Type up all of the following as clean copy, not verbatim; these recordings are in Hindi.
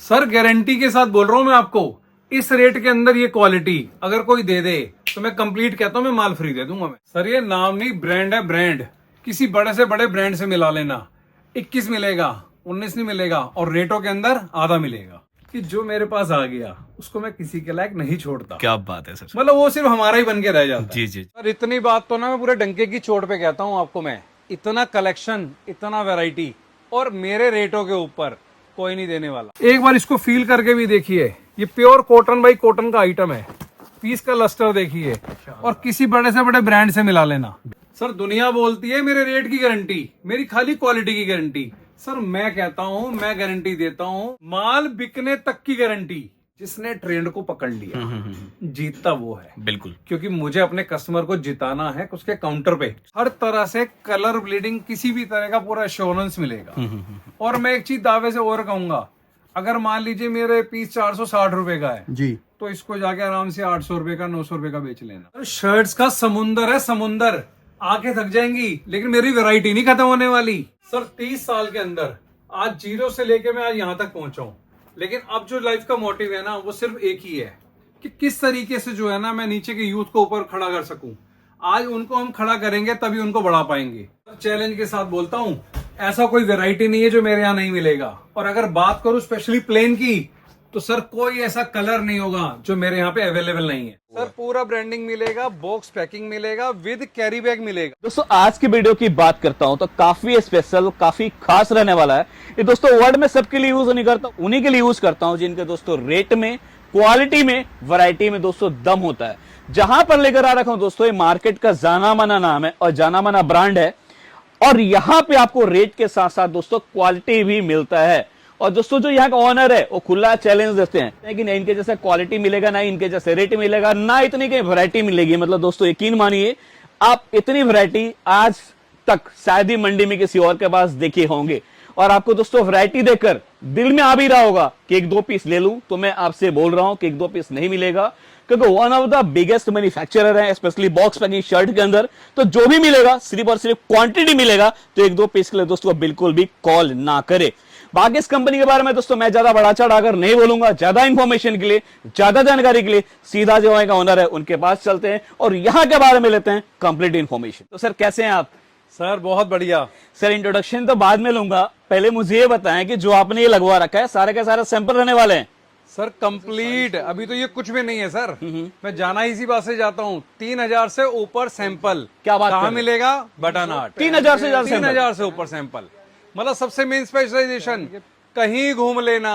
सर गारंटी के साथ बोल रहा हूँ मैं आपको, इस रेट के अंदर ये क्वालिटी अगर कोई दे दे तो मैं कंप्लीट कहता हूँ, मैं माल फ्री दे दूंगा मैं। सर ये नाम नहीं, ब्रांड है, ब्रांड। किसी बड़े से बड़े ब्रांड से मिला लेना। 21 मिलेगा, 19 नहीं मिलेगा, और रेटों के अंदर आधा मिलेगा। कि जो मेरे पास आ गया उसको मैं किसी के लायक नहीं छोड़ता। क्या बात है सर। मतलब वो सिर्फ हमारा ही बन के रह जाता है। जी जी। सर इतनी बात तो ना मैं पूरे डंके की चोट पे कहता हूँ आपको, मैं इतना कलेक्शन, इतना वैरायटी, और मेरे रेटों के ऊपर कोई नहीं देने वाला। एक बार इसको फील करके भी देखिए, ये प्योर कॉटन बाई कॉटन का आइटम है। पीस का लस्टर देखिए, और किसी बड़े से बड़े ब्रांड से मिला लेना। सर दुनिया बोलती है मेरे रेट की गारंटी, मेरी खाली क्वालिटी की गारंटी। सर मैं कहता हूँ, मैं गारंटी देता हूँ, माल बिकने तक की गारंटी। जिसने ट्रेंड को पकड़ लिया जीतता वो है। बिल्कुल। क्योंकि मुझे अपने कस्टमर को जिताना है। उसके काउंटर पे हर तरह से कलर ब्लीडिंग, किसी भी तरह का पूरा एश्योरेंस मिलेगा। और मैं एक चीज दावे से और कहूंगा, अगर मान लीजिए मेरे पीस 460 रुपए का है जी, तो इसको जाके आराम से 800 रुपए का, 900 रुपए का बेच लेना। शर्ट्स का समुंदर है, समुंदर। आंखें थक जाएंगी, लेकिन मेरी वैरायटी नहीं खत्म होने वाली। सर 30 साल के अंदर आज जीरो से लेके मैं आज यहाँ तक पहुंचा हूँ। लेकिन अब जो लाइफ का मोटिव है ना, वो सिर्फ एक ही है कि किस तरीके से जो है ना मैं नीचे के यूथ को ऊपर खड़ा कर सकूं। आज उनको हम खड़ा करेंगे तभी उनको बढ़ा पाएंगे। चैलेंज के साथ बोलता हूं, ऐसा कोई वैरायटी नहीं है जो मेरे यहाँ नहीं मिलेगा। और अगर बात करूं स्पेशली प्लेन की, तो सर कोई ऐसा कलर नहीं होगा जो मेरे यहाँ पे अवेलेबल नहीं है। सर पूरा ब्रांडिंग मिलेगा, बॉक्स पैकिंग मिलेगा, विद कैरी बैग मिलेगा। दोस्तों आज की वीडियो की बात करता हूं तो काफी स्पेशल, काफी खास रहने वाला है ये। दोस्तों वर्ड में सबके लिए यूज नहीं करता, उन्हीं के लिए यूज करता हूं जिनके दोस्तों रेट में, क्वालिटी में, वैरायटी में दोस्तों दम होता है। जहां पर लेकर आ रखा हूं दोस्तों, ये मार्केट का जाना माना नाम है और जाना माना ब्रांड है। और यहां पे आपको रेट के साथ साथ दोस्तों क्वालिटी भी मिलता है। और दोस्तों जो यहाँ का ऑनर है वो खुला चैलेंज देते हैं कि नहीं इनके जैसे क्वालिटी मिलेगा, ना इनके जैसे रेट मिलेगा, ना इतनी कहीं वैरायटी मिलेगी। मतलब दोस्तों यकीन मानिए, आप इतनी वैरायटी आज तक शायद ही मंडी में किसी और के पास देखे होंगे। और आपको दोस्तों वैरायटी देखकर दिल में आ भी रहा होगा कि एक दो पीस ले लूं, तो मैं आपसे बोल रहा हूं कि एक दो पीस नहीं मिलेगा, क्योंकि one of the biggest manufacturer है स्पेशली बॉक्स पैकिंग शर्ट के अंदर। तो जो भी मिलेगा सिर्फ और सिर्फ क्वांटिटी मिलेगा। तो एक दो पीस के लिए दोस्तों बिल्कुल भी कॉल ना करे। बाकी इस कंपनी के बारे में दोस्तों मैं ज्यादा बढ़ा चढ़ाकर नहीं बोलूंगा। ज्यादा इंफॉर्मेशन के लिए, ज्यादा जानकारी के लिए सीधा जो है का ओनर है उनके पास चलते हैं और यहाँ के बारे में लेते हैं कंप्लीट इंफॉर्मेशन। तो सर कैसे हैं आप? सर बहुत बढ़िया। सर इंट्रोडक्शन तो बाद में लूंगा, पहले मुझे ये बताएं कि जो आपने ये लगवा रखा है सारे के सारे सैंपल रहने वाले हैं? सर कंप्लीट अभी तो ये कुछ भी नहीं है सर। मैं जाना इसी बात से जाता हूँ। 3000 से ऊपर सैंपल। क्या बात कहाँ कर रहे हैं? मिलेगा? बटरनट। 3000 से ज्यादा 3000 से ऊपर सैंपल। मतलब सबसे मेन स्पेशलाइजेशन, कहीं घूम लेना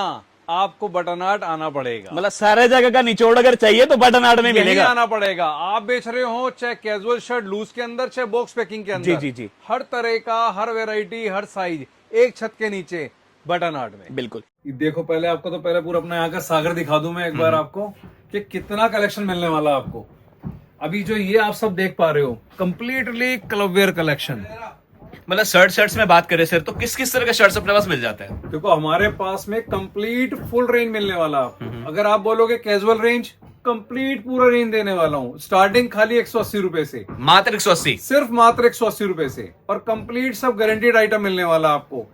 आपको बटरनट आना पड़ेगा। मतलब सारे जगह का निचोड़ अगर चाहिए तो बटन आर्ट में यहीं मिलेगा। आना पड़ेगा। आप बेच रहे हो चाहे कैजुअल शर्ट लूज के अंदर, चाहे बॉक्स पैकिंग के अंदर, जी, जी। हर तरह का, हर वैरायटी, हर साइज, एक छत के नीचे बटन आर्ट में। बिल्कुल। देखो पहले आपको तो पहले पूरा अपना यहाँ का सागर दिखा दूं मैं एक बार आपको, कि कितना कलेक्शन मिलने वाला है आपको। अभी जो ये आप सब देख पा रहे हो, कंप्लीटली क्लब वेयर कलेक्शन। मतलब शर्ट्स में बात करें सर, तो किस किस तरह के शर्ट्स अपने पास मिल जाते हैं? देखो हमारे पास में कंप्लीट फुल रेंज मिलने वाला है। अगर आप बोलोगे कैजुअल रेंज, कंप्लीट पूरा रेंज देने वाला हूँ। स्टार्टिंग खाली 180 रुपए से, मात्र 180, सिर्फ मात्र 180 रुपए से। और कंप्लीट सब गारंटीड आइटम मिलने वाला आपको।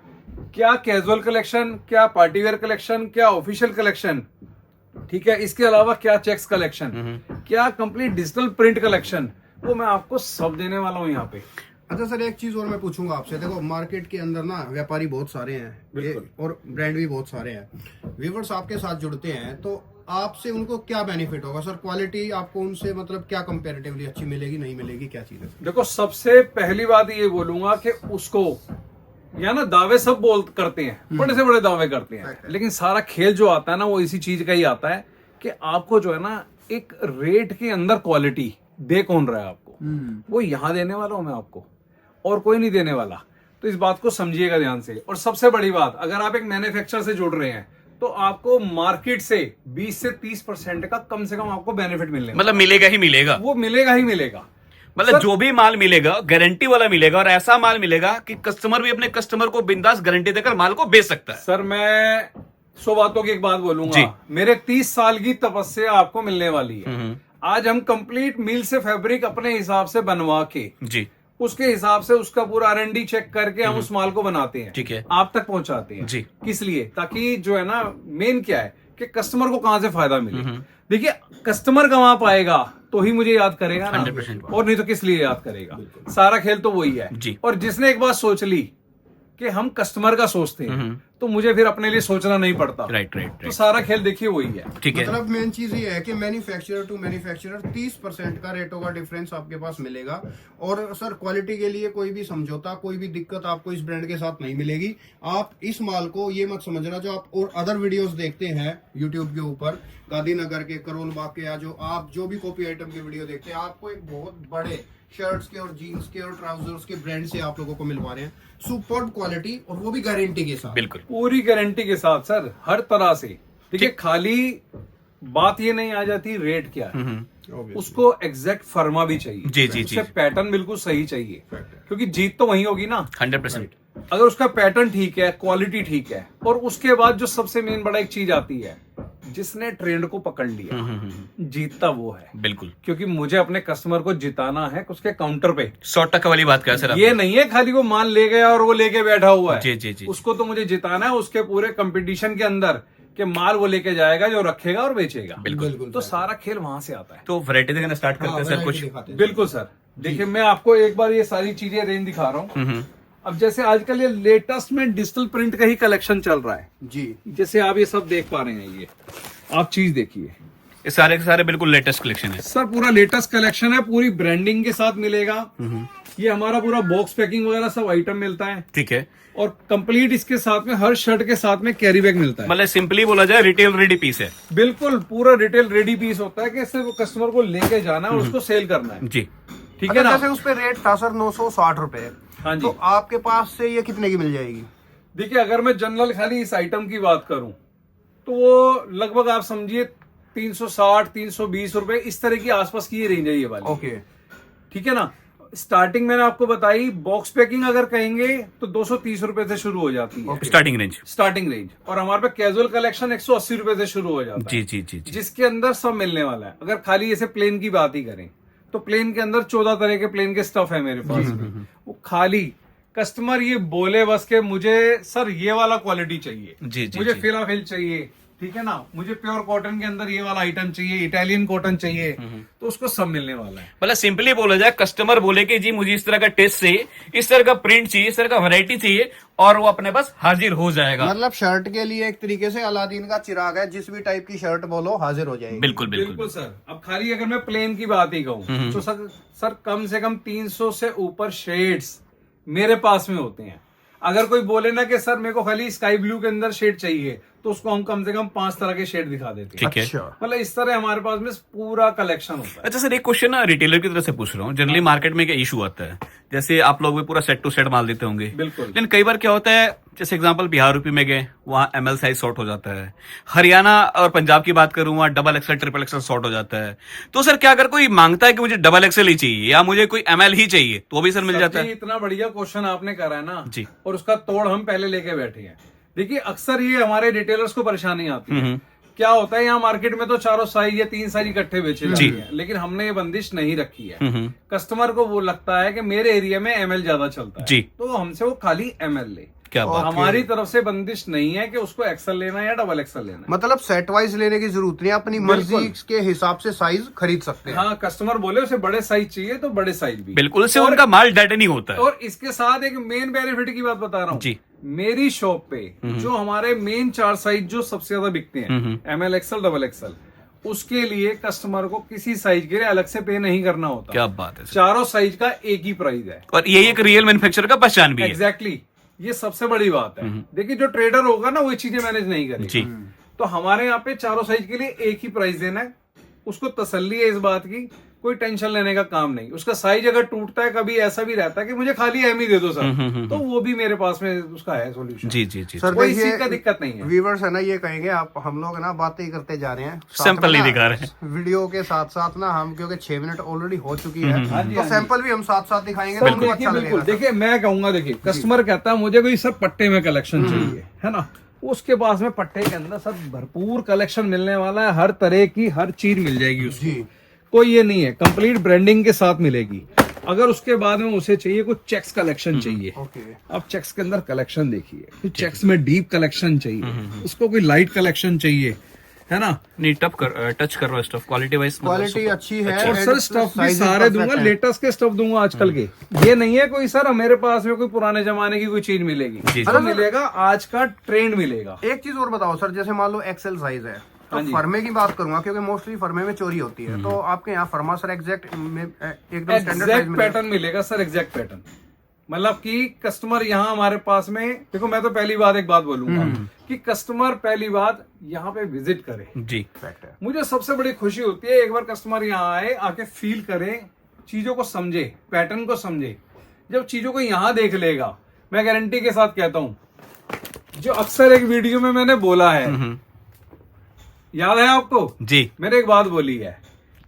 क्या कैजुअल कलेक्शन, क्या पार्टी वेयर कलेक्शन, क्या ऑफिशियल कलेक्शन, ठीक है, इसके अलावा क्या चेक्स कलेक्शन, क्या कंप्लीट डिजिटल प्रिंट कलेक्शन, वो मैं आपको सब देने वाला हूँ यहाँ पे। अच्छा सर एक चीज और मैं पूछूंगा आपसे। देखो मार्केट के अंदर ना व्यापारी बहुत सारे हैं और ब्रांड भी बहुत सारे हैं। व्यूअर्स आपके साथ जुड़ते हैं तो आपसे उनको क्या बेनिफिट होगा सर? क्वालिटी आपको उनसे मतलब क्या कंपैरेटिवली अच्छी मिलेगी, नहीं मिलेगी, क्या चीज है? देखो सबसे पहली बात ये बोलूंगा कि उसको या ना दावे सब करते हैं, बड़े से बड़े दावे करते हैं, लेकिन सारा खेल जो आता है ना वो इसी चीज का ही आता है कि आपको जो है ना एक रेट के अंदर क्वालिटी दे कौन रहा है आपको, वो यहाँ देने वाला हूं मैं आपको, और कोई नहीं देने वाला। तो इस बात को समझिएगा ध्यान से। और सबसे बड़ी बात, अगर आप एक मैन्युफैक्चरर से जुड़ रहे हैं तो आपको मार्केट से 20 से 30% का कम से कम आपको बेनिफिट मिलने, मतलब मिलेगा ही मिलेगा। वो मिलेगा ही मिलेगा। मतलब जो भी माल मिलेगा गारंटी वाला मिलेगा, और ऐसा माल मिलेगा कि कस्टमर भी अपने कस्टमर को बिंदास गारंटी देकर माल को बेच सकता है। सर मैं 100 बातों की एक बात बोलूंगा, मेरे 30 साल की तपस्या आपको मिलने वाली है। आज हम कंप्लीट मील से फैब्रिक अपने हिसाब से बनवा के जी उसके हिसाब से उसका पूरा R&D चेक करके हम उस माल को बनाते हैं, ठीक है, आप तक पहुंचाते हैं जी। किस लिए? ताकि जो है ना, मेन क्या है कि कस्टमर को कहां से फायदा मिले। देखिए, कस्टमर कमा पाएगा तो ही मुझे याद करेगा ना, 100% और नहीं तो किस लिए याद करेगा। सारा खेल तो वही है जी। और जिसने एक बात सोच ली कि हम कस्टमर का सोचते हैं तो मुझे फिर अपने लिए सोचना नहीं पड़ता। राइट राइट तो राइट, सारा खेल देखिए वही है। ठीक है। मतलब मेन चीज ये है कि मैन्युफैक्चरर टू मैन्युफैक्चरर 30% का रेटों का डिफरेंस आपके पास मिलेगा। और सर क्वालिटी के लिए कोई भी समझौता, कोई भी दिक्कत आपको इस ब्रांड के साथ नहीं मिलेगी। आप इस माल को ये मत समझना, जो आप और अदर वीडियोस देखते हैं यूट्यूब के ऊपर, गांधीनगर के, करोल बाग के, या जो आप जो भी कॉपी आइटम के वीडियो देखते हैं, आपको एक बहुत बड़े शर्ट्स के और जीन्स के और ट्राउजर्स के ब्रांड से आप लोगों को मिलवा रहे हैं। सुपर्ब क्वालिटी और वो भी गारंटी के साथ। बिल्कुल पूरी गारंटी के साथ सर, हर तरह से। देखिए, खाली बात ये नहीं आ जाती रेट क्या है, उसको एग्जैक्ट फर्मा भी चाहिए। जी, जी, जी। उससे पैटर्न बिल्कुल सही चाहिए, क्योंकि जीत तो वही होगी ना। 100%, अगर उसका पैटर्न ठीक है, क्वालिटी ठीक है, और उसके बाद जो सबसे मेन बड़ा एक चीज आती है, जिसने ट्रेंड को पकड़ लिया जीतता वो है। बिल्कुल, क्योंकि मुझे अपने कस्टमर को जिताना है उसके काउंटर पे। 100% वाली बात क्या सर? ये नहीं है खाली वो माल ले गया और वो लेके बैठा हुआ है। जी जी जी, उसको तो मुझे जिताना है उसके पूरे कंपटीशन के अंदर, कि माल वो लेके जाएगा जो रखेगा और बेचेगा। बिल्कुल। तो सारा खेल वहां से आता है। तो वैरायटी देखना स्टार्ट करते हैं सर कुछ। बिल्कुल सर, देखिए मैं आपको एक बार ये सारी चीजें रेंज दिखा रहा हूँ। अब जैसे आजकल ये लेटेस्ट में डिजिटल प्रिंट का ही कलेक्शन चल रहा है जी। जैसे आप ये सब देख पा रहे हैं, ये आप चीज देखिए, ये सारे के सारे बिल्कुल लेटेस्ट कलेक्शन है सर। पूरा लेटेस्ट कलेक्शन है, पूरी ब्रांडिंग के साथ मिलेगा। ये हमारा पूरा बॉक्स पैकिंग वगैरह सब आइटम मिलता है, ठीक है। और कंप्लीट इसके साथ में हर शर्ट के साथ में कैरी बैग मिलता है। मतलब सिंपली बोला जाए रिटेल रेडी पीस है। बिल्कुल पूरा रिटेल रेडी पीस होता है कि इससे वो कस्टमर को लेके जाना है और उसको सेल करना है। जी, ठीक है ना। जैसे उस पे रेट था सर 960 रुपए, हाँ जी। तो आपके पास से ये कितने की मिल जाएगी? देखिए, अगर मैं जनरल खाली इस आइटम की बात करूं तो वो लगभग आप समझिए 360 320 रुपए इस तरह की आसपास की ये रेंज है ये वाली। ओके, ठीक है ना। स्टार्टिंग मैंने आपको बताई, बॉक्स पैकिंग अगर कहेंगे तो 230 रुपए से शुरू हो जाती है स्टार्टिंग रेंज। Starting range. और हमारे पे कैजुअल कलेक्शन 180 रुपए से शुरू हो जाता है। जी जी जी जी, जिसके अंदर सब मिलने वाला है। अगर खाली ऐसे प्लेन की बात ही करें तो प्लेन के अंदर 14 तरह के प्लेन के स्टफ है मेरे पास में। वो खाली कस्टमर ये बोले बस के मुझे सर ये वाला क्वालिटी चाहिए, जी जी मुझे जी। फिलाफिल चाहिए, ठीक है ना, मुझे प्योर कॉटन के अंदर ये वाला आइटम चाहिए, इटालियन कॉटन चाहिए, तो उसको सब मिलने वाला है। मतलब सिंपली बोला जाए, कस्टमर बोले कि जी मुझे इस तरह का टेस्ट चाहिए, इस तरह का प्रिंट चाहिए, इस तरह का वैरायटी चाहिए, और वो अपने पास हाजिर हो जाएगा। मतलब शर्ट के लिए एक तरीके से अलादीन का चिराग है, जिस भी टाइप की शर्ट बोलो हाजिर हो जाएगी। बिल्कुल बिल्कुल बिल्कुल सर। अब खाली अगर मैं प्लेन की बात ही कहूँ तो सर कम से कम 300 से ऊपर शेड्स मेरे पास में होते हैं। अगर कोई बोले ना कि सर मेरे को खाली स्काई ब्लू के अंदर शेड चाहिए, तो उसको हम कम से कम 5 तरह के शेड दिखा देते हैं। ठीक है। अच्छा। मतलब इस तरह हमारे पास में पूरा कलेक्शन होता है। अच्छा सर, एक क्वेश्चन ना रिटेलर की तरफ से पूछ रहा हूँ। जनरली मार्केट में क्या इशू आता है, जैसे आप लोग भी पूरा सेट टू सेट माल देते होंगे, बिल्कुल। लेकिन कई बार क्या होता है, जैसे एग्जांपल बिहार यूपी में गए, वहाँ ML साइज शॉर्ट हो जाता है। हरियाणा और पंजाब की बात करूँ, वहाँ double XL triple XL short हो जाता है। तो सर क्या अगर कोई मांगता है कि मुझे डबल एक्सएल ही चाहिए या मुझे कोई ML ही चाहिए, तो भी सर मिल जाता है? इतना बढ़िया क्वेश्चन आपने करा है ना जी। और उसका तोड़ हम पहले लेके बैठे हैं। देखिए, अक्सर ये हमारे रिटेलर्स को परेशानी आती है। क्या होता है, यहाँ मार्केट में तो 4 साइज या 3 साइज इकट्ठे बेचे जाते हैं, लेकिन हमने ये बंदिश नहीं रखी है। कस्टमर को वो लगता है कि मेरे एरिया में ML ज्यादा चलता है, जी। तो हमसे वो खाली ML ले। क्या बात। हमारी तरफ से बंदिश नहीं है कि उसको एक्सल लेना है या डबल एक्सल लेना है। मतलब सेट वाइज लेने की जरूरत नहीं, अपनी मर्जी के हिसाब से साइज खरीद सकते हैं। हाँ, कस्टमर बोले उसे बड़े साइज चाहिए तो बड़े साइज भी। बिल्कुल, इससे उनका माल डेड नहीं होता है। और इसके साथ एक मेन बेनिफिट की बात बता रहा हूँ जी। मेरी शॉप पे जो हमारे मेन 4 साइज जो सबसे ज्यादा बिकते हैं, ML एक्सल डबल एक्सल, उसके लिए कस्टमर को किसी साइज के लिए अलग से पे नहीं करना होता। क्या बात है सर। चारों साइज का एक ही प्राइस है। और यही एक रियल मैन्युफैक्चरर का पहचान भी है। एग्जैक्टली, ये सबसे बड़ी बात है। देखिए, जो ट्रेडर होगा ना वो चीजें मैनेज नहीं करेगा। जी। तो हमारे यहाँ पे चारों साइज के लिए एक ही प्राइस देना है, उसको तसल्ली है इस बात की, कोई टेंशन लेने का काम नहीं। उसका साइज अगर टूटता है, कभी ऐसा भी रहता है कि मुझे खाली M ही दे दो सर, तो वो भी मेरे पास में उसका है सॉल्यूशन। जी जी जी, सर कोई देखिए, चीज का दिक्कत नहीं है। व्यूवर्स है ना, ये कहेंगे आप हम लोग ना बातें ही करते जा रहे हैं, साथ सैंपल में नहीं ना दिखा रहे हैं। वीडियो के साथ साथ ना हम, क्योंकि 6 मिनट ऑलरेडी हो चुकी है, हाँ जी, तो हाँ सैंपल भी हम साथ साथ दिखाएंगे तो सर, उनको देखिए अच्छा बिल्कुल। लगेगा। देखिए, मैं कहूंगा, देखिए कस्टमर कहता है मुझे कोई सर पट्टे में कलेक्शन चाहिए, है ना, उसके पास में पट्टे के अंदर सर भरपूर कलेक्शन मिलने वाला है। हर तरह की हर चीज मिल जाएगी उसको। जी। कोई ये नहीं है, कंप्लीट ब्रांडिंग के साथ मिलेगी। अगर उसके बाद में उसे चाहिए कुछ चेक्स कलेक्शन चाहिए, ओके आप चेक्स के अंदर कलेक्शन देखिए, फिर चेक्स में डीप कलेक्शन चाहिए, उसको कोई लाइट कलेक्शन चाहिए, है ना। नहीं टच कर रहा है स्टफ क्वालिटी वाइज क्वालिटी अच्छी है और सर स्टफ भी सारे दूंगा, लेटेस्ट के स्टफ दूंगा आजकल के। ये नहीं है कोई सर मेरे पास में कोई पुराने जमाने की कोई चीज मिलेगी, तो मिलेगा आज का ट्रेंड मिलेगा। एक चीज और बताओ सर, जैसे मान लो एक्सेल साइज है तो फर्मे की बात करूंगा क्योंकि मोस्टली फर्मे में चोरी होती है, तो आपके यहाँ फर्मा सर एग्जैक्ट एकदम स्टैंडर्ड साइज एग्जैक्ट पैटर्न मिलेगा सर, एग्जैक्ट पैटर्न। मतलब कि कस्टमर यहाँ हमारे पास में, देखो मैं तो पहली बात एक बात बोलूंगा कि कस्टमर पहली बात यहाँ पे विजिट करे जी। फैक्ट है। मुझे सबसे बड़ी खुशी होती है एक बार कस्टमर यहाँ आए, आके फील करे, चीजों को समझे, पैटर्न को समझे। जब चीजों को यहाँ देख लेगा, मैं गारंटी के साथ कहता हूँ, जो अक्सर एक वीडियो में मैंने बोला है, याद है आपको जी, मैंने एक बात बोली है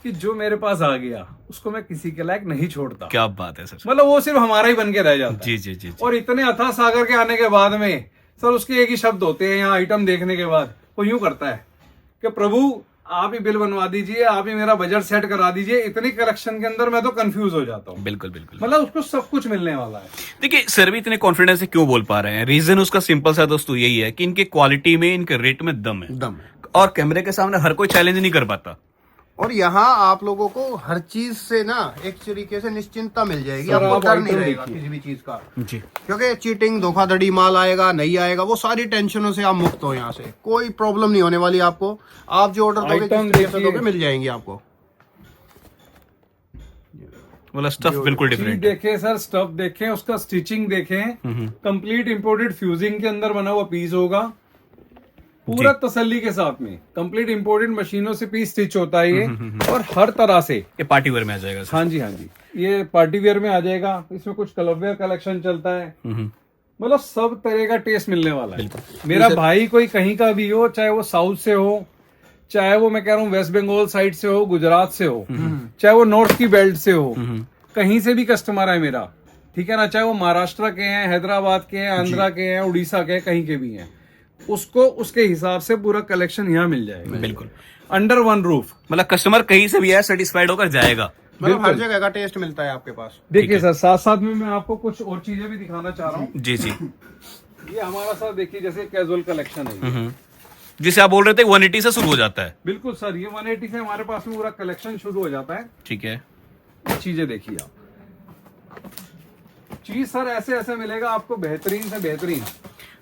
कि जो मेरे पास आ गया उसको मैं किसी के लायक नहीं छोड़ता। क्या बात है सर। मतलब वो सिर्फ हमारा ही बन के रह जाता है। जी जी जी, जी। और इतने अथाह सागर के आने के बाद में सर उसके एक ही शब्द होते हैं यहाँ आइटम देखने के बाद, वो यूं करता है कि प्रभु आप ही बिल बनवा दीजिए, आप ही मेरा बजट सेट करा दीजिए। इतनी कलेक्शन के अंदर मैं तो कंफ्यूज हो जाता हूँ। बिल्कुल बिल्कुल। मतलब उसको सब कुछ मिलने वाला है। देखिए सर भी इतने कॉन्फिडेंस से क्यों बोल पा रहे हैं, रीजन उसका सिंपल सा दोस्तों यही है कि इनके क्वालिटी में, इनके रेट में दम है। और कैमरे के सामने हर कोई चैलेंज नहीं कर पाता। और यहाँ आप लोगों को हर चीज से ना एक तरीके से निश्चिंतता मिल जाएगी, सर, आपको आप डर नहीं आइटम रहेगा देखिए। किसी भी चीज का, जी। क्योंकि चीटिंग धोखाधड़ी माल आएगा नहीं आएगा वो सारी टेंशनों से आप मुक्त हो। यहाँ से कोई प्रॉब्लम नहीं होने वाली आपको। आप जो ऑर्डर दोगे आइटम जिस तरीके से देखिए। दोगे मिल जाएंगी आपको। बोला स्टफ बिल्कुल चीज डिफरेंट। देखें सर, स्टफ देखें, उसका स्टिचिंग देखें, कंप्लीट इंपोर्टेड फ्यूजिंग के अंदर बना हुआ पीस होगा, पूरा तसल्ली के साथ में। कंप्लीट इंपोर्टेड मशीनों से पीस स्टिच होता है ये, और हर तरह से। ये पार्टी वेयर में आ जाएगा सर। हाँ जी हाँ जी, ये पार्टी वेयर में आ जाएगा। इसमें कुछ कलर वेयर कलेक्शन चलता है। मतलब सब तरह का टेस्ट मिलने वाला है। मेरा भाई कोई कहीं का भी हो, चाहे वो साउथ से हो, चाहे वो मैं कह रहा हूँ वेस्ट बंगाल साइड से हो, गुजरात से हो, चाहे वो नॉर्थ की बेल्ट से हो, कहीं से भी कस्टमर है मेरा, ठीक है ना। चाहे वो महाराष्ट्र के हैं, हैदराबाद के हैं, आंध्रा के हैं, उड़ीसा के हैं, कहीं के भी हैं, उसको उसके हिसाब से पूरा कलेक्शन यहाँ मिल जाएगा। बिल्कुल अंडर वन रूफ। मतलब कस्टमर कहीं से भी आए सेटिस्फाइड होकर जाएगा। मतलब हर जगह का टेस्ट मिलता है आपके पास। देखिए सर, साथ साथ में मैं आपको कुछ और चीजें भी दिखाना चाह रहा हूँ। जी जी। ये हमारा सर देखिए जैसे कैजुअल कलेक्शन है। जिसे आप बोल रहे थे 180 से शुरू हो जाता है। बिल्कुल सर, ये 180 से हमारे पास में पूरा कलेक्शन शुरू हो जाता है। ठीक है। ये चीजें देखिए आप, चीज सर ऐसे ऐसे मिलेगा आपको, बेहतरीन से बेहतरीन।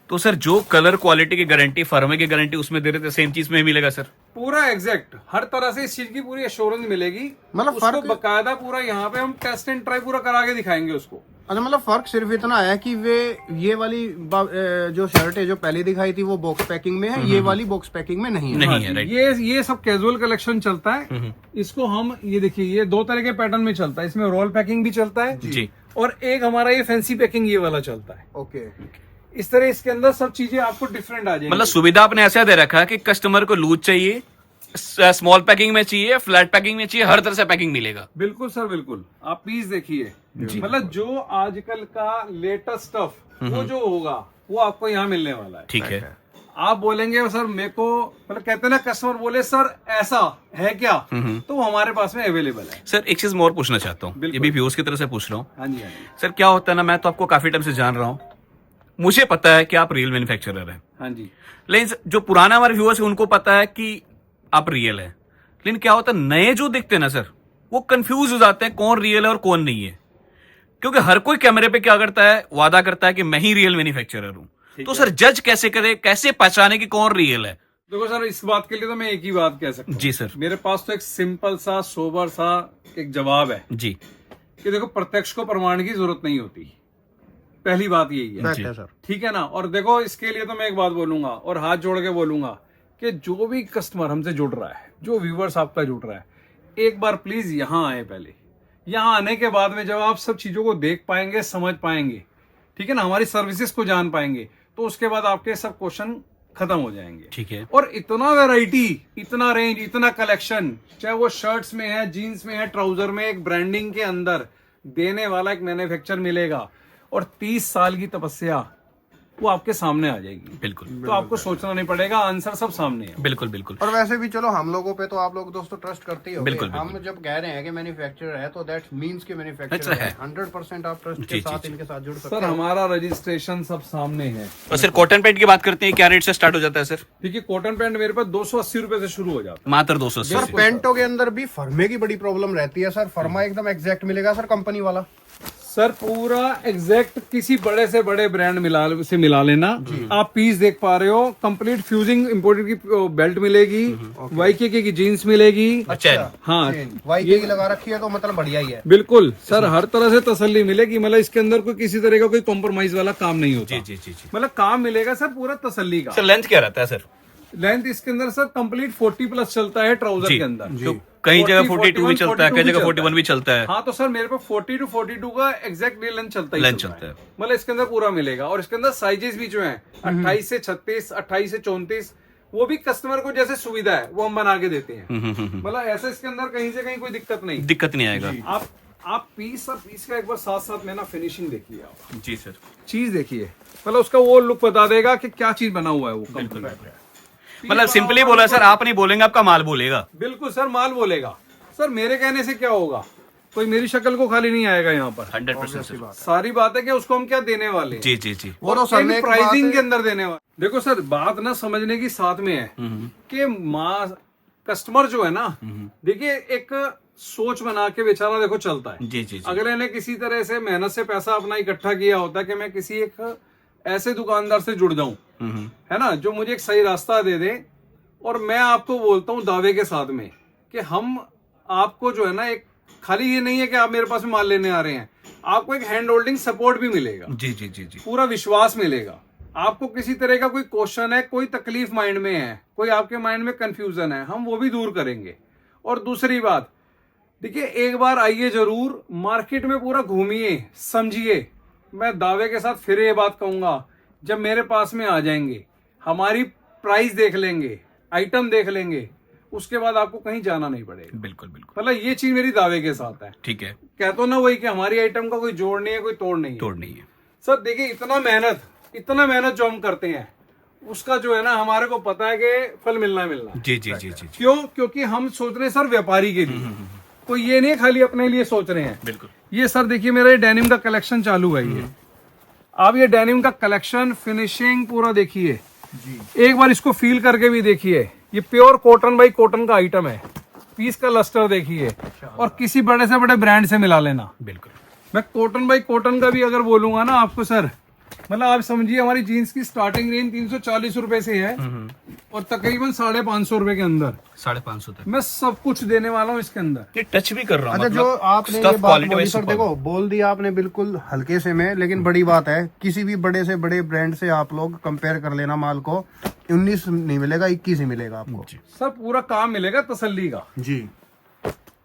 तो सर जो कलर क्वालिटी की गारंटी, फर्मे की गारंटी उसमें दे रहे थे, सेम चीज में ही मिलेगा सर? पूरा एग्जैक्ट हर तरह से इस चीज की पूरी एश्योरेंस मिलेगी। मतलब उसको फर्क- बकायदा पूरा यहाँ पे हम टेस्ट एंड ट्राई पूरा करा के दिखाएंगे उसको। अच्छा, मतलब फर्क सिर्फ इतना है कि वे ये वाली जो शर्ट है जो पहले दिखाई थी वो बॉक्स पैकिंग में है, ये वाली बॉक्स पैकिंग में नहीं है। नहीं हाँ है, जी, राइट। ये सब कैजुअल कलेक्शन चलता है। इसको हम ये देखिए, ये दो तरह के पैटर्न में चलता है। इसमें रोल पैकिंग भी चलता है जी। और एक हमारा ये फैंसी पैकिंग ये वाला चलता है। ओके। इस तरह इसके अंदर सब चीजें आपको डिफरेंट आ जाएंगी। मतलब सुविधा आपने ऐसा दे रखा है कि कस्टमर को लूज चाहिए, स्मॉल पैकिंग में चाहिए, फ्लैट पैकिंग में चाहिए, हर तरह से पैकिंग मिलेगा। बिल्कुल सर बिल्कुल। आप पीस देखिए, मतलब जो आजकल का लेटेस्ट स्टफ वो जो होगा वो आपको यहाँ मिलने वाला है। ठीक है। आप बोलेंगे सर मेरे को, मतलब कहते हैं ना कस्टमर बोले सर ऐसा है क्या, तो वो हमारे पास में अवेलेबल है। सर एक चीज मैं और पूछना चाहता हूँ, ये भी व्यूअर्स की तरफ से पूछ रहा हूँ। हाँ जी हाँ जी सर क्या होता है ना, मैं तो आपको काफी टाइम से जान रहा हूँ, मुझे पता है कि आप रियल मैन्युफैक्चरर हैं, हाँ जी। लेकिन जो पुराना हमारे व्यूअर्स है उनको पता है कि आप रियल है। लेकिन क्या होता है, नए जो दिखते हैं ना सर, वो कंफ्यूज हो जाते हैं कौन रियल है और कौन नहीं है। क्योंकि हर कोई कैमरे पे क्या करता है, वादा करता है कि मैं ही रियल मैन्युफैक्चरर हूं। तो सर जज कैसे करे, कैसे पहचाने कि कौन रियल है? देखो सर, इस बात के लिए तो मैं एक ही बात कह सकता हूँ। जी सर। मेरे पास तो एक सिंपल सा सोबर सा एक जवाब है जी। कि देखो प्रत्यक्ष को प्रमाण की जरूरत नहीं होती। पहली बात यही है, फैक्ट है सर। ठीक है ना। और देखो इसके लिए तो मैं एक बात बोलूंगा और हाथ जोड़ के बोलूंगा कि जो भी कस्टमर हमसे जुड़ रहा है, जो व्यूवर्स आपका जुड़ रहा है, एक बार प्लीज यहाँ आए। पहले यहाँ आने के बाद में जब आप सब चीजों को देख पाएंगे, समझ पाएंगे, ठीक है ना, हमारी सर्विसेज को जान पाएंगे, तो उसके बाद आपके सब क्वेश्चन खत्म हो जाएंगे। ठीक है। और इतना वैरायटी, इतना रेंज, इतना कलेक्शन, चाहे वो शर्ट्स में है, जीन्स में है, ट्राउजर में, एक ब्रांडिंग के अंदर देने वाला एक मैन्युफैक्चर मिलेगा। और 30 साल की तपस्या, वो आपके सामने आ जाएगी। बिल्कुल तो आपको सोचना नहीं पड़ेगा, आंसर सब सामने है। बिल्कुल बिल्कुल। और वैसे भी चलो हम लोगों पे तो आप लोग दोस्तों ट्रस्ट करते ही हो। बिल्कुल, हम जब कह रहे हैं कि मैन्युफैक्चरर है तो दैट मींस के मैन्युफैक्चरर है। 100% आप ट्रस्ट के साथ इनके साथ जुड़ सकते सर हो। हमारा रजिस्ट्रेशन सब सामने है। और सर कॉटन पैंट की बात करते हैं, क्या रेट से स्टार्ट हो जाता है सर? देखिए कॉटन पैंट मेरे पास 280 रुपए से शुरू हो जाता मात्र 280 सर पेंटों के अंदर भी फर्मे की बड़ी प्रॉब्लम रहती है सर। फर्मा एकदम एग्जैक्ट मिलेगा सर कंपनी वाला? है। सर पूरा एग्जैक्ट किसी बड़े से बड़े ब्रांड मिला लेना। आप पीस देख पा रहे हो, कंप्लीट फ्यूजिंग इंपोर्टेड की बेल्ट मिलेगी, वाईके की जीन्स मिलेगी। अच्छा हाँ वाईके की लगा रखी है तो मतलब बढ़िया ही है। बिल्कुल सर, हर तरह से तसल्ली मिलेगी। मतलब इसके अंदर कोई किसी तरह का कोई कॉम्प्रोमाइज वाला काम नहीं होता। जी जी जी। मतलब काम मिलेगा सर पूरा तसल्ली का। सर लेंथ क्या रहता है सर? लेंथ इसके अंदर सर कंप्लीट 40 प्लस चलता है ट्राउजर के अंदर। तो कई जगह 42 भी 41, चलता है, कई जगह 41 भी चलता है। हाँ तो सर मेरे पे 40 to 42 का एग्जैक्ट लेंथ चलता है। मतलब इसके अंदर पूरा मिलेगा। और इसके अंदर साइजेस भी जो है 28 से 36, 28 से 34, वो भी कस्टमर को जैसे सुविधा है वो हम बना के देते हैं। मतलब ऐसे इसके अंदर कहीं से कहीं कोई दिक्कत नहीं आएगा। आप पीस का एक बार साथ साथ में ना फिनिशिंग देखिए आप। जी सर। चीज देखिए, मतलब उसका वो लुक बता देगा कि क्या चीज बना हुआ है वो कंपनी का। मतलब सिंपली बोला सर, आप नहीं बोलेंगे, आपका माल बोलेगा। बिल्कुल सर, माल बोलेगा। सर मेरे कहने से क्या होगा, कोई मेरी शक्ल को खाली नहीं आएगा यहाँ पर। 100% सारी बात है कि उसको हम क्या देने वाले हैं। जी जी जी। वो तो सर प्राइसिंग के अंदर देने वाले। देखो सर बात ना समझने की साथ में है कि कस्टमर जो है ना, देखिए एक सोच बना के बेचारा देखो चलता है। जी जी। अगले ने किसी तरह से मेहनत से पैसा अपना इकट्ठा किया होता है कि मैं किसी एक ऐसे दुकानदार से जुड़ जाऊं, है ना, जो मुझे एक सही रास्ता दे दे। और मैं आपको बोलता हूं दावे के साथ में कि हम आपको जो है ना, एक खाली ये नहीं है कि आप मेरे पास में माल लेने आ रहे हैं, आपको एक हैंड होल्डिंग सपोर्ट भी मिलेगा। जी जी जी जी। पूरा विश्वास मिलेगा। आपको किसी तरह का कोई क्वेश्चन है, कोई तकलीफ माइंड में है, कोई आपके माइंड में कंफ्यूजन है, हम वो भी दूर करेंगे। और दूसरी बात देखिए, एक बार आइए जरूर, मार्केट में पूरा घूमिए, समझिए। मैं दावे के साथ फिर ये बात कहूंगा, जब मेरे पास में आ जाएंगे, हमारी प्राइस देख लेंगे, आइटम देख लेंगे, उसके बाद आपको कहीं जाना नहीं पड़ेगा। बिल्कुल बिल्कुल। मतलब ये चीज मेरी दावे के साथ है। ठीक है। कहते ना वही कि हमारी आइटम का कोई जोड़ नहीं है, कोई तोड़ नहीं है। तोड़ नहीं है सर। देखिए इतना मेहनत जो हम करते हैं, उसका जो है ना, हमारे को पता है कि फल मिलना। जी जी जी जी। क्यों? क्योंकि हम सोच रहे हैं सर व्यापारी के लिए, कोई ये नहीं खाली अपने लिए सोच रहे हैं। बिल्कुल। ये सर देखिए मेरा ये डेनिम का कलेक्शन चालू है। ये आप ये डेनिम का कलेक्शन, फिनिशिंग पूरा देखिए जी। एक बार इसको फील करके भी देखिए। ये प्योर कॉटन बाई कॉटन का आइटम है। पीस का लस्टर देखिए, और किसी बड़े से बड़े ब्रांड से मिला लेना। बिल्कुल। मैं कॉटन बाई कॉटन का भी अगर बोलूंगा ना आपको सर, मतलब आप समझिए हमारी जीन्स की स्टार्टिंग रेंज 340 रुपए से है, और तकरीबन 550 रुपए के अंदर 550 तक मैं सब कुछ देने वाला हूँ इसके अंदर। ये टच भी कर रहा हूँ। अच्छा, जो आपने ये बात बोली सर, देखो बोल दिया आपने बिल्कुल हल्के से में, लेकिन बड़ी बात है, किसी भी बड़े से बड़े ब्रांड से आप लोग कंपेयर कर लेना माल को, 19 नहीं मिलेगा, 21 ही मिलेगा आपको। सर पूरा काम मिलेगा तसल्ली का जी।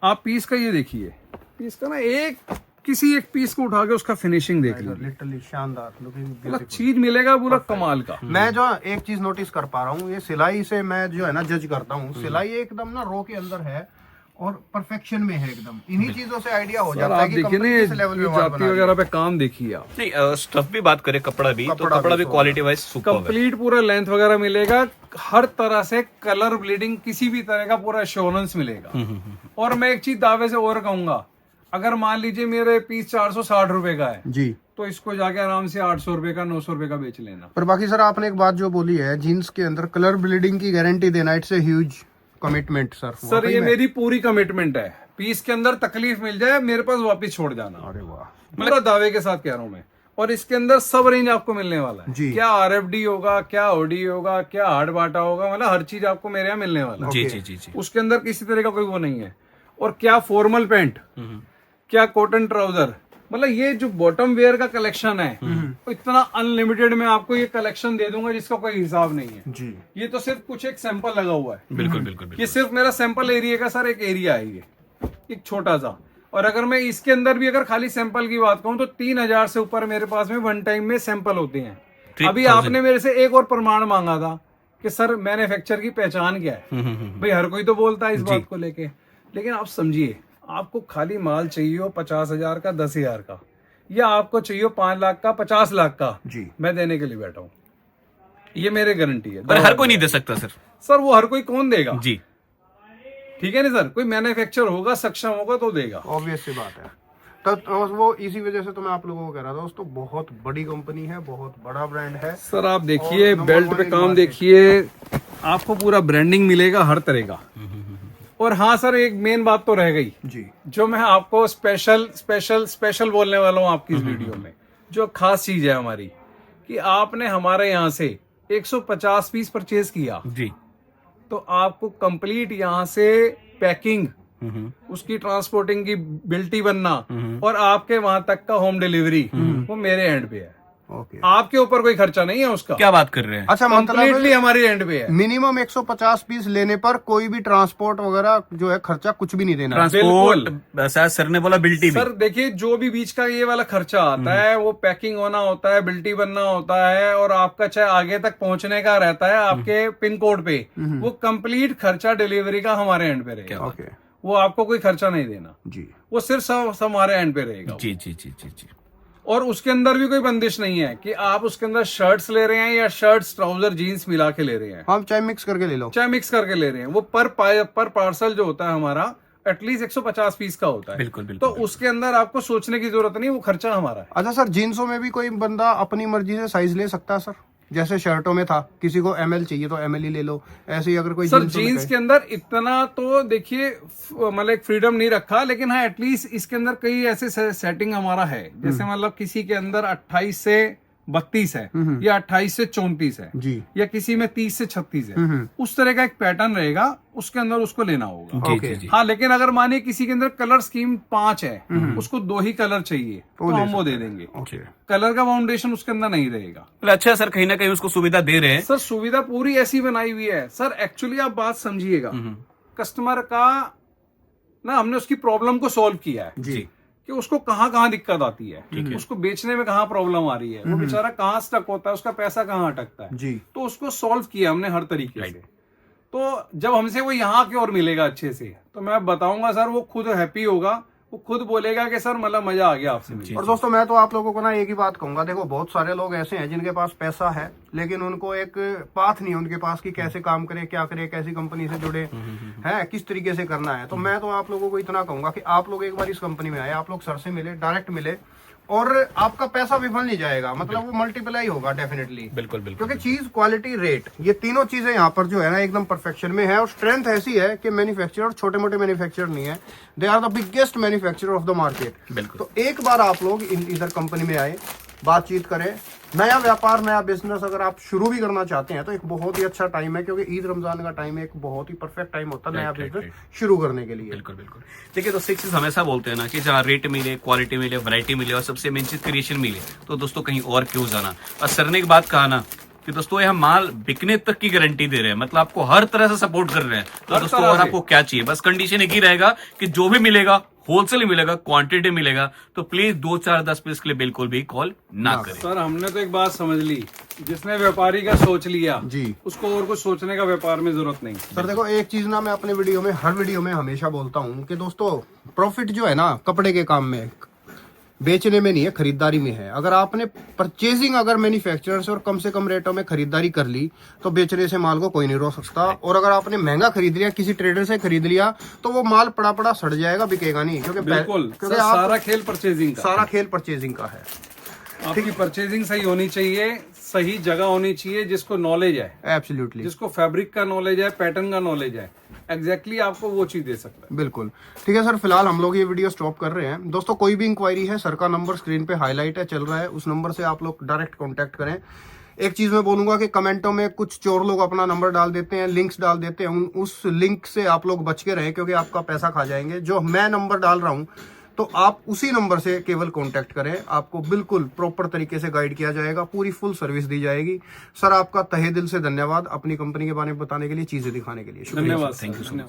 आप पीस का ये देखिए, पीस का ना किसी एक पीस को उठा के उसका फिनिशिंग देख लीजिए, लिटरली शानदार लुकिंग, मतलब चीज मिलेगा पूरा कमाल का। मैं जो एक चीज नोटिस कर पा रहा हूँ, ये सिलाई से मैं जो है ना जज करता हूँ, सिलाई एकदम ना रो के अंदर है और परफेक्शन में है एकदम। इन्हीं चीजों से आइडिया हो जाता है कि कंपनी किस लेवल में जाती वगैरह पे काम देखिए आप। नहीं, स्टफ भी बात करें, कपड़ा भी क्वालिटी वाइज कंप्लीट पूरा लेंथ वगैरह मिलेगा, हर तरह से कलर ब्लीडिंग किसी भी तरह का पूरा एश्योरेंस मिलेगा। और मैं एक चीज दावे से और कहूंगा, अगर मान लीजिए मेरे पीस 460 रुपए का है जी, तो इसको जाके आराम से 800 रुपए का, 900 रुपए का बेच लेना। पर बाकी सर आपने एक बात जो बोली है, जीन्स के अंदर कलर ब्लीडिंग की गारंटी देना, it's a huge commitment sir. Sir ये मेरी पूरी कमिटमेंट है। पीस के अंदर तकलीफ मिल जाए, मेरे पास वापस छोड़ जाना। अरे वाह, पूरा दावे के साथ कह रहा हूँ मैं। और इसके अंदर सब रेंज आपको मिलने वाला है जी। क्या RFD होगा, क्या OD होगा, क्या हार्ड बाटा होगा, मतलब हर चीज आपको मेरे यहाँ मिलने वाला है। जी जी जी जी। उसके अंदर किसी तरह का कोई वो नहीं है। और क्या फॉर्मल पैंट, क्या कॉटन ट्राउजर, मतलब ये जो बॉटम वेयर का कलेक्शन है, तो इतना अनलिमिटेड मैं आपको ये कलेक्शन दे दूंगा जिसका कोई हिसाब नहीं है जी। ये तो सिर्फ कुछ एक सैंपल लगा हुआ है। बिल्कुल बिल्कुल। ये सिर्फ मेरा सैंपल एरिया का सर एक एरिया है, ये एक छोटा सा। और अगर मैं इसके अंदर भी अगर खाली सैंपल की बात कहूँ तो 3000 से ऊपर मेरे पास में वन टाइम में सैंपल होते हैं। अभी आपने मेरे से एक और प्रमाण मांगा था कि सर मैन्युफैक्चर की पहचान क्या है। भाई हर कोई तो बोलता है इस बात को लेके, लेकिन आप समझिए, आपको खाली माल चाहिए हो 50,000 का, 10,000 का, या आपको चाहिए 5 लाख का 50 लाख का, जी मैं देने के लिए बैठा हूँ, ये मेरे गारंटी है। पर हर कोई नहीं दे सकता सर, वो हर कोई कौन देगा जी। ठीक है ना सर, कोई मैन्युफैक्चर होगा, सक्षम होगा तो देगा। ऑब्वियस सी बात है। तो वो इसी वजह से तो मैं आप लोगों को कह रहा था दोस्तों, बहुत बड़ी कंपनी है, बहुत बड़ा ब्रांड है सर। आप देखिए और बेल्ट पे काम देखिए, आपको पूरा ब्रांडिंग मिलेगा हर तरह का। और हाँ सर, एक मेन बात तो रह गई जी, जो मैं आपको स्पेशल स्पेशल स्पेशल बोलने वाला हूँ आपकी इस वीडियो में, जो खास चीज है हमारी, कि आपने हमारे यहाँ से 150 पीस परचेज किया जी, तो आपको कंप्लीट यहाँ से पैकिंग, उसकी ट्रांसपोर्टिंग की बिल्टी बनना और आपके वहां तक का होम डिलीवरी वो मेरे एंड पे है। ओके। आपके ऊपर कोई खर्चा नहीं है उसका। क्या बात कर रहे हैं? अच्छा, मतलब कंप्लीटली हमारी एंड पे है। मिनिमम 150 पीस लेने पर कोई भी ट्रांसपोर्ट वगैरह जो है खर्चा कुछ भी नहीं देना है। ट्रांसपोर्ट शायद सरने वाला बिल्टी भी। सर देखिए, जो भी बीच का ये वाला खर्चा आता है वो पैकिंग होना होता है, बिल्टी बनना होता है, और आपका चाहे आगे तक पहुंचने का रहता है आपके पिन कोड पे, वो कंप्लीट खर्चा डिलीवरी का हमारे एंड पे रहेगा। ओके वो आपको कोई खर्चा नहीं देना जी, वो सिर्फ सब हमारे एंड पे रहेगा। जी जी जी जी जी। और उसके अंदर भी कोई बंदिश नहीं है कि आप उसके अंदर शर्ट्स ले रहे हैं या शर्ट्स ट्राउजर जीन्स मिला के ले रहे हैं, हम चाहे मिक्स करके ले लो, चाहे मिक्स करके ले रहे हैं। वो पर पार्सल जो होता है हमारा एटलीस्ट 150 पीस का होता है। बिल्कुल बिल्कुल। तो उसके अंदर आपको सोचने की जरूरत नहीं, वो खर्चा हमारा है। अच्छा सर, जीन्सों में भी कोई बंदा अपनी मर्जी से साइज ले सकता है सर? जैसे शर्टों में था, किसी को ML चाहिए तो ML ही ले लो, ऐसे ही अगर कोई सर जीन्सों में जीन्स के अंदर इतना तो देखिए मतलब एक फ्रीडम नहीं रखा, लेकिन हाँ एटलीस्ट इसके अंदर कई ऐसे सेटिंग हमारा है, जैसे मतलब किसी के अंदर 28 से 32 है या 28 से 34 है जी, या किसी में 30 से 36 है, उस तरह का एक पैटर्न रहेगा, उसके अंदर उसको लेना होगा। जी ओके। जी जी। हाँ, लेकिन अगर मानिए किसी के अंदर कलर स्कीम 5 है, उसको 2 ही कलर चाहिए तो हम वो दे देंगे। ओके। कलर का फाउंडेशन उसके अंदर नहीं रहेगा। मतलब अच्छा सर, कहीं ना कहीं उसको सुविधा दे रहे हैं। सर सुविधा पूरी ऐसी बनाई हुई है सर, एक्चुअली आप बात समझिएगा, कस्टमर का ना हमने उसकी प्रॉब्लम को सॉल्व किया है जी, कि उसको कहाँ कहाँ दिक्कत आती है, उसको बेचने में कहाँ प्रॉब्लम आ रही है, वो बेचारा कहाँ स्टक होता है, उसका पैसा कहाँ अटकता है, जी, तो उसको सॉल्व किया हमने हर तरीके से। तो जब हमसे वो यहाँ की ओर मिलेगा अच्छे से, तो मैं बताऊंगा सर वो खुद हैप्पी होगा, वो खुद बोलेगा कि सर मतलब मजा आ गया आपसे मिलकर। और दोस्तों मैं तो आप लोगों को ना एक ही बात कहूंगा, देखो बहुत सारे लोग ऐसे हैं जिनके पास पैसा है लेकिन उनको एक पाथ नहीं है उनके पास कि कैसे काम करे, क्या करे, कैसी कंपनी से जुड़े हैं, किस तरीके से करना है। तो मैं तो आप लोगों को इतना कहूंगा कि आप लोग एक बार इस कंपनी में आए, आप लोग सर से मिले, डायरेक्ट मिले, और आपका पैसा विफल नहीं जाएगा, मतलब वो मल्टीप्लाई होगा डेफिनेटली। बिल्कुल बिल्कुल। क्योंकि चीज, क्वालिटी, रेट, ये तीनों चीजें यहाँ पर जो है ना एकदम परफेक्शन में है। और स्ट्रेंथ ऐसी है कि मैन्युफैक्चरर छोटे मोटे मैन्युफैक्चरर नहीं है, they are the biggest manufacturer of the market. बिल्कुल। तो एक बार आप लोग इधर कंपनी में आए, बातचीत करें, नया व्यापार, नया बिजनेस अगर आप शुरू भी करना चाहते हैं तो एक बहुत ही अच्छा टाइम है, क्योंकि ईद रमजान का टाइम एक बहुत ही परफेक्ट टाइम होता है नया बिजनेस शुरू करने के लिए। बिल्कुल बिल्कुल। देखिए दोस्तों, एक चीज हमेशा बोलते हैं ना कि जहाँ रेट मिले, क्वालिटी मिले, वैरायटी मिले और सबसे मेन चीज क्रिएशन मिले, तो दोस्तों कहीं और क्यों जाना। और सर ने एक बात कहा ना कि दोस्तों ये हम माल बिकने तक की गारंटी दे रहे हैं, मतलब आपको हर तरह से सपोर्ट कर रहे हैं। तो दोस्तों और आपको क्या चाहिए, बस कंडीशन एक ही रहेगा कि जो भी मिलेगा होलसेल मिलेगा, क्वांटिटी मिलेगा, तो प्लीज 2, 4, 10 पीस के लिए बिल्कुल भी कॉल ना करें। सर हमने तो एक बात समझ ली, जिसने व्यापारी का सोच लिया जी, उसको और कुछ सोचने का व्यापार में जरूरत नहीं। सर देखो एक चीज ना मैं अपने वीडियो में, हर वीडियो में हमेशा बोलता हूँ कि दोस्तों प्रॉफिट जो है ना कपड़े के काम में, बेचने में नहीं है, खरीदारी में है। अगर आपने परचेजिंग अगर मैन्युफैक्चरर से और कम से कम रेटों में खरीदारी कर ली तो बेचने से माल को कोई नहीं रोक सकता। और अगर आपने महंगा खरीद लिया, किसी ट्रेडर से खरीद लिया, तो वो माल पड़ा पड़ा सड़ जाएगा, बिकेगा नहीं। क्योंकि बिल्कुल क्योंकि सर, सारा खेल परचेजिंग का, सारा खेल परचेजिंग का है। आपकी परचेजिंग सही होनी चाहिए, सही जगह होनी चाहिए, जिसको नॉलेज है, एब्सोल्युटली, जिसको फैब्रिक का नॉलेज है, पैटर्न का नॉलेज है, एग्जैक्टली आपको वो चीज दे सकता है। बिल्कुल ठीक है सर, फिलहाल हम लोग ये वीडियो स्टॉप कर रहे हैं। दोस्तों कोई भी इंक्वायरी है, सर का नंबर स्क्रीन पे हाईलाइट है, चल रहा है, उस नंबर से आप लोग डायरेक्ट कांटेक्ट करें। एक चीज मैं बोलूंगा कि कमेंटों में कुछ चोर लोग अपना नंबर डाल देते हैं, लिंक्स डाल देते हैं, उस लिंक से आप लोग बच के रहें, क्योंकि आपका पैसा खा जाएंगे। जो मैं नंबर डाल रहा हूँ तो आप उसी नंबर से केवल कांटेक्ट करें, आपको बिल्कुल प्रॉपर तरीके से गाइड किया जाएगा, पूरी फुल सर्विस दी जाएगी। सर आपका तहे दिल से धन्यवाद अपनी कंपनी के बारे में बताने के लिए, चीजें दिखाने के लिए। धन्यवाद, थैंक यू।